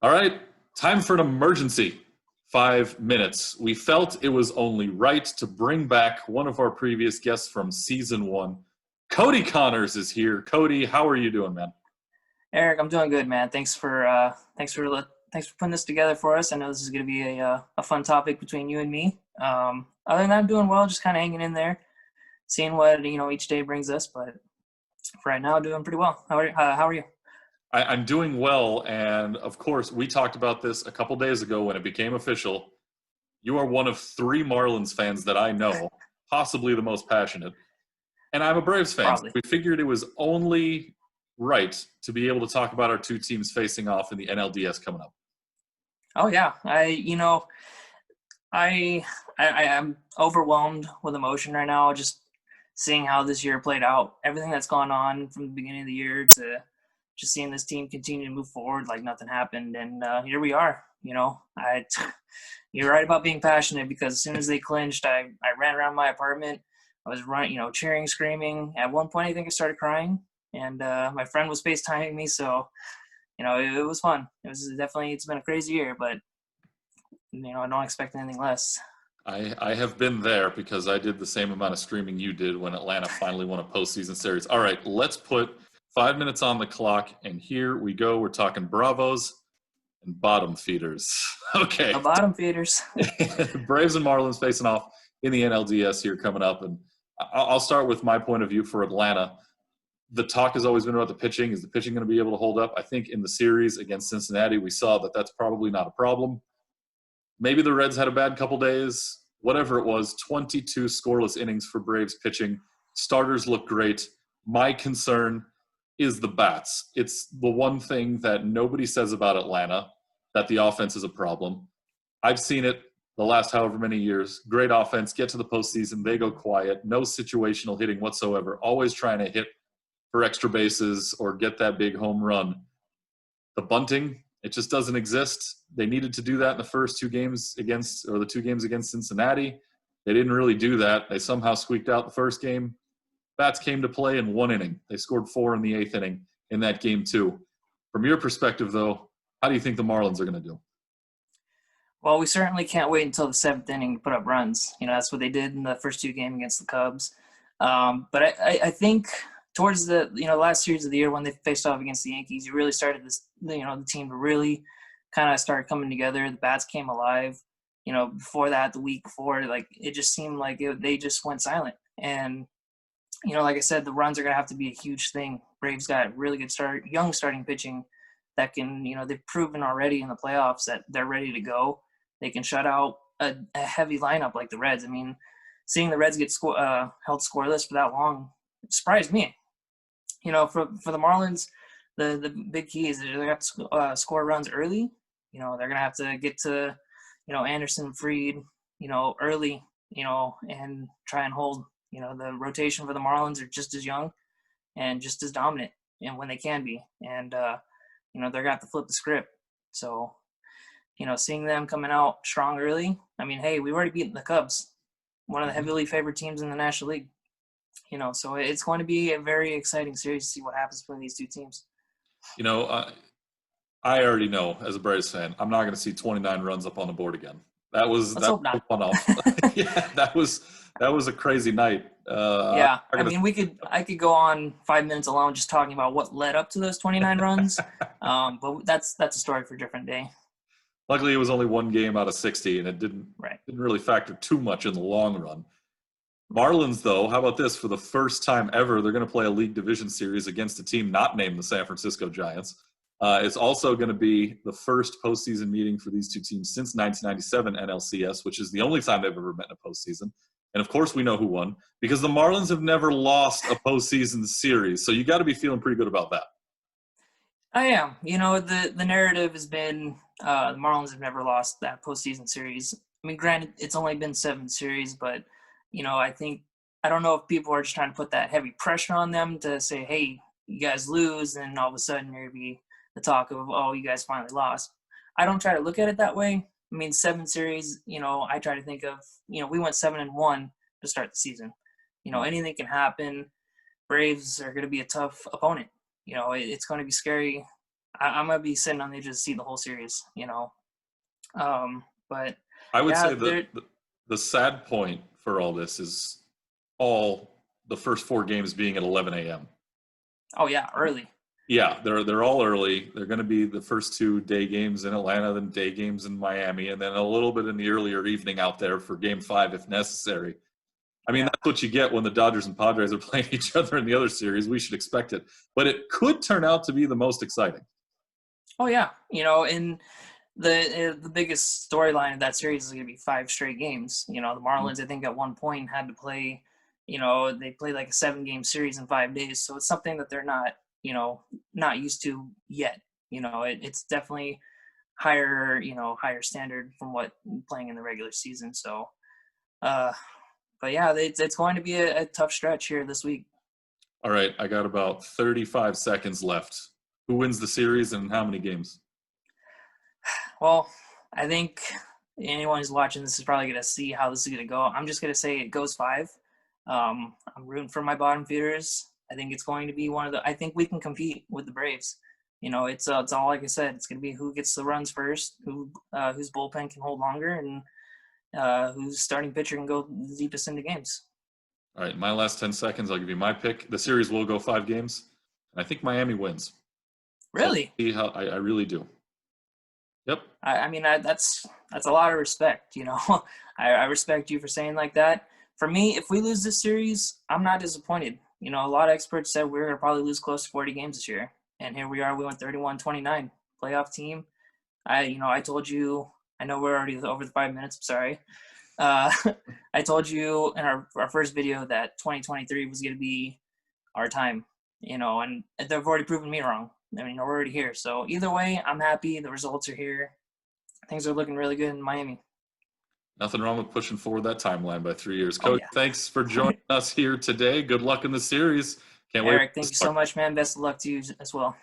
All right, time for an emergency. 5 minutes. We felt it was only right to bring back one of our previous guests from season one. Cody Connors is here. Cody, how are you doing, man? Eric, I'm doing good, man. Thanks for putting this together for us. I know this is going to be a fun topic between you and me. Other than that, I'm doing well, just kind of hanging in there, seeing what each day brings us. But for right now, doing pretty well. How are you? I'm doing well, and of course, we talked about this a couple days ago when it became official. You are one of three Marlins fans that I know, possibly the most passionate. And I'm a Braves fan. So Probably. we figured it was only right to be able to talk about our two teams facing off in the NLDS coming up. Oh yeah, I am overwhelmed with emotion right now. Just seeing how this year played out, everything that's gone on from the beginning of the year to just seeing this team continue to move forward like nothing happened, and here we are. You're right about being passionate because as soon as they clinched, I ran around my apartment. I was running, cheering, screaming. At one point, I think I started crying, and my friend was FaceTiming me. So, it was fun. It's been a crazy year, but I don't expect anything less. I have been there because I did the same amount of streaming you did when Atlanta finally won a postseason series. All right, let's put 5 minutes on the clock, and here we go. We're talking Bravos and bottom feeders. Okay. The bottom feeders. Braves and Marlins facing off in the NLDS here coming up. And I'll start with my point of view for Atlanta. The talk has always been about the pitching. Is the pitching going to be able to hold up? I think in the series against Cincinnati, we saw that that's probably not a problem. Maybe the Reds had a bad couple days. Whatever it was, 22 scoreless innings for Braves pitching. Starters look great. My concern is the bats. It's the one thing that nobody says about Atlanta, that the offense is a problem. I've seen it the last however many years. Great offense, get to the postseason, they go quiet, no situational hitting whatsoever, always trying to hit for extra bases or get that big home run. The bunting, it just doesn't exist. They needed to do that in the first two games the 2 games against Cincinnati. They didn't really do that. They somehow squeaked out the first game. Bats came to play in 1 inning. They scored 4 in the 8th inning in that game too. From your perspective, though, how do you think the Marlins are going to do? Well, we certainly can't wait until the 7th inning to put up runs. That's what they did in the first 2 games against the Cubs. But I think towards the last series of the year when they faced off against the Yankees, you really started the team to really kind of start coming together. The bats came alive. Before that, the week before, like it just seemed like they just went silent. And like I said, the runs are going to have to be a huge thing. Braves got really good young starting pitching that can, they've proven already in the playoffs that they're ready to go. They can shut out a heavy lineup like the Reds. I mean, seeing the Reds get held scoreless for that long surprised me. For the Marlins, the big key is they're going to have to score runs early. They're going to have to get to, Anderson, Fried, early, and try and hold. The rotation for the Marlins are just as young and just as dominant, and when they can be. And, they're going to have to flip the script. So, seeing them coming out strong early, I mean, hey, we've already beaten the Cubs, one of the heavily favored teams in the National League. So it's going to be a very exciting series to see what happens between these two teams. I already know as a Braves fan, I'm not going to see 29 runs up on the board again. That was one off. Yeah, that was a crazy night. Yeah, I could go on 5 minutes alone just talking about what led up to those 29 runs, but that's a story for a different day. Luckily, it was only one game out of 60, and it didn't really factor too much in the long run. Marlins, though, how about this? For the first time ever, they're going to play a league division series against a team not named the San Francisco Giants. It's also going to be the first postseason meeting for these two teams since 1997 NLCS, which is the only time they've ever met in a postseason. And, of course, we know who won because the Marlins have never lost a postseason series. So you got to be feeling pretty good about that. I am. The narrative has been the Marlins have never lost that postseason series. I mean, granted, it's only been 7 series, but, I don't know if people are just trying to put that heavy pressure on them to say, hey, you guys lose, and all of a sudden you're going to be the talk of, oh, you guys finally lost. I don't try to look at it that way. I mean, 7 series, I try to think of, we went 7-1 to start the season. Anything can happen. Braves are going to be a tough opponent. It's going to be scary. I'm gonna be sitting on the edge of the seat the whole series. But I would yeah, say the sad point for all this is all the first 4 games being at 11 a.m. oh yeah, early. Yeah, they're all early. They're going to be the first 2 day games in Atlanta, then day games in Miami, and then a little bit in the earlier evening out there for Game 5 if necessary. I mean, Yeah. that's what you get when the Dodgers and Padres are playing each other in the other series. We should expect it, but it could turn out to be the most exciting. Oh yeah, and the biggest storyline of that series is going to be 5 straight games. The Marlins, I think, at one point had to play. They played like a 7-game series in 5 days, so it's something that they're not used to yet. It's definitely higher standard from what playing in the regular season. So, but yeah, it's going to be a tough stretch here this week. All right, I got about 35 seconds left. Who wins the series and how many games? Well, I think anyone who's watching this is probably going to see how this is going to go. I'm just going to say it goes 5. I'm rooting for my bottom feeders. I think it's going to be I think we can compete with the Braves. It's all like I said. It's going to be who gets the runs first, whose bullpen can hold longer, and whose starting pitcher can go the deepest into games. All right, my last 10 seconds, I'll give you my pick. The series will go 5 games. I think Miami wins. Really? So I really do. Yep. I mean, that's a lot of respect. I respect you for saying like that. For me, if we lose this series, I'm not disappointed. A lot of experts said we're going to probably lose close to 40 games this year. And here we are. We went 31-29. Playoff team. I told you, I know we're already over the 5 minutes. I'm sorry. I told you in our first video that 2023 was going to be our time, and they've already proven me wrong. I mean, we're already here. So either way, I'm happy. The results are here. Things are looking really good in Miami. Nothing wrong with pushing forward that timeline by 3 years. Cody, yeah. Thanks for joining us here today. Good luck in the series. Can't wait. Eric, thank you so much, man. Best of luck to you as well.